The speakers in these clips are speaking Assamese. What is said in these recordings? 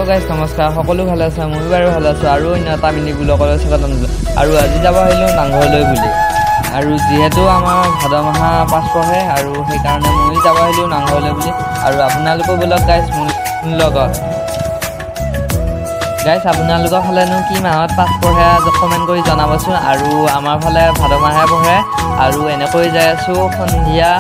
হেল্ল' গাইজ নমস্কাৰ সকলো ভালে আছে মই বাৰু ভালে আছোঁ আৰু অন্য এটা মিনি ব্লগলৈ স্বাগতম আৰু আজি যাব আহিলোঁ নামঘৰলৈ বুলি আৰু যিহেতু আমাৰ ভাদ মাহ পাছ পঢ়ে আৰু সেইকাৰণে মই যাব আহিলোঁ নামঘৰলৈ বুলি আৰু আপোনালোকো বলক গাইজ মোৰ লগত গাইজ আপোনালোকৰ ফালেনো কি মাহত পাছ পঢ়ে কমেণ্ট কৰি জনাবচোন আৰু আমাৰ ফালে ভাদ মাহে পঢ়ে আৰু এনেকৈ যাই আছোঁ সন্ধিয়া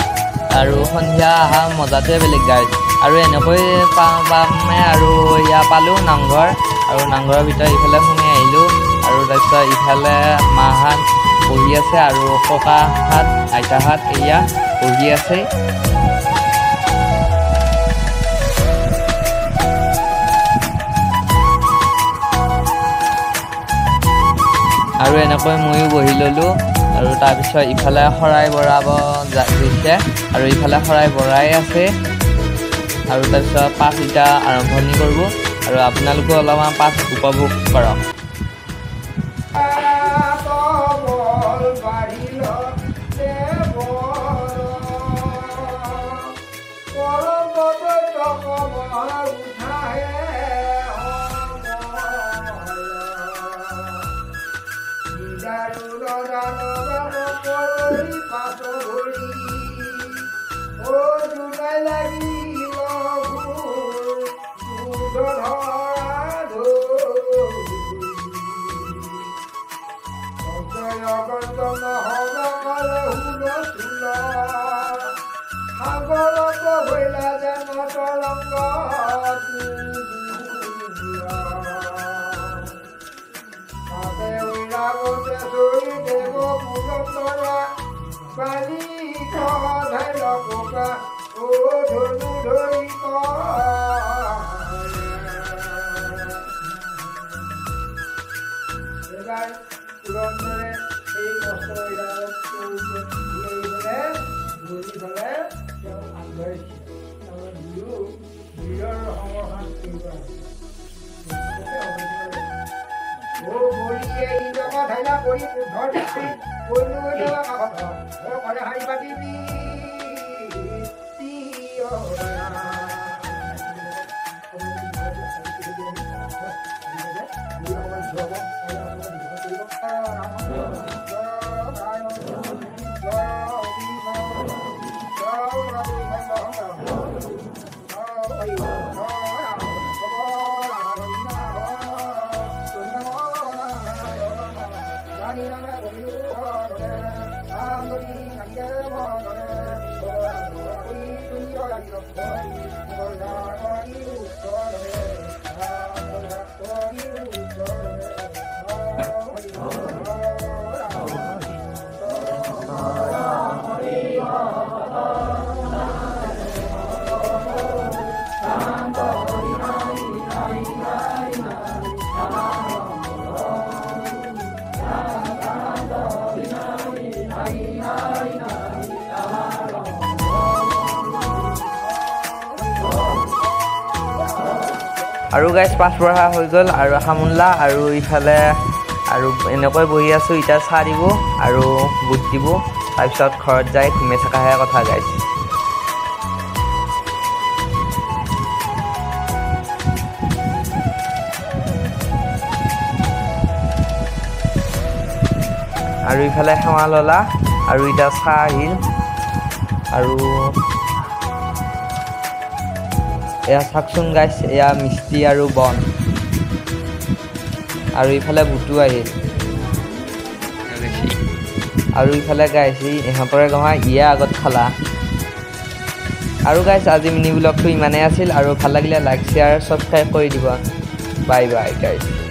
আৰু সন্ধিয়া অহা মজাটোৱে বেলেগ গাইজ আৰু এনেকৈ পামে আৰু ইয়াৰ পালোঁ নামঘৰ আৰু নামঘৰৰ ভিতৰত ইফালে শুনি আহিলোঁ আৰু তাৰপিছত ইফালে মাহঁত বহি আছে আৰু ককাহঁত আইতাহঁত এয়া বহি আছে আৰু এনেকৈ ময়ো বহি ল'লোঁ আৰু তাৰপিছত ইফালে শৰাই বঢ়াব দিছে আৰু ইফালে শৰাই বঢ়াই আছে আৰু তাৰপিছত পাঠ এতিয়া আৰম্ভণি কৰিব আৰু আপোনালোকেও অলপমান পাঠ উপভোগ কৰক আৰু গাইজ পাছ পঢ়া হৈ গ'ল আৰু সামোলা আৰু ইফালে আৰু এনেকৈ বহি আছোঁ এতিয়া চাহ দিব আৰু বুট দিব তাৰপিছত ঘৰত যাই ঘুমে থকাহে কথা গাইজ আৰু ইফালে সেৱা ল'লা আৰু এতিয়া চাহ আহিল আৰু এয়া চাওকচোন গাইজ এয়া মিষ্টি আৰু বন আৰু ইফালে বুটো আহিল আৰু ইফালে গাইজ ইহঁতৰে গহা ইয়ে আগত খালা আৰু গাইজ আজি মিনি ব্লগটো ইমানেই আছিল আৰু ভাল লাগিলে লাইক শ্বেয়াৰ ছাবস্ক্ৰাইব কৰি দিব বাই বাই গাইজ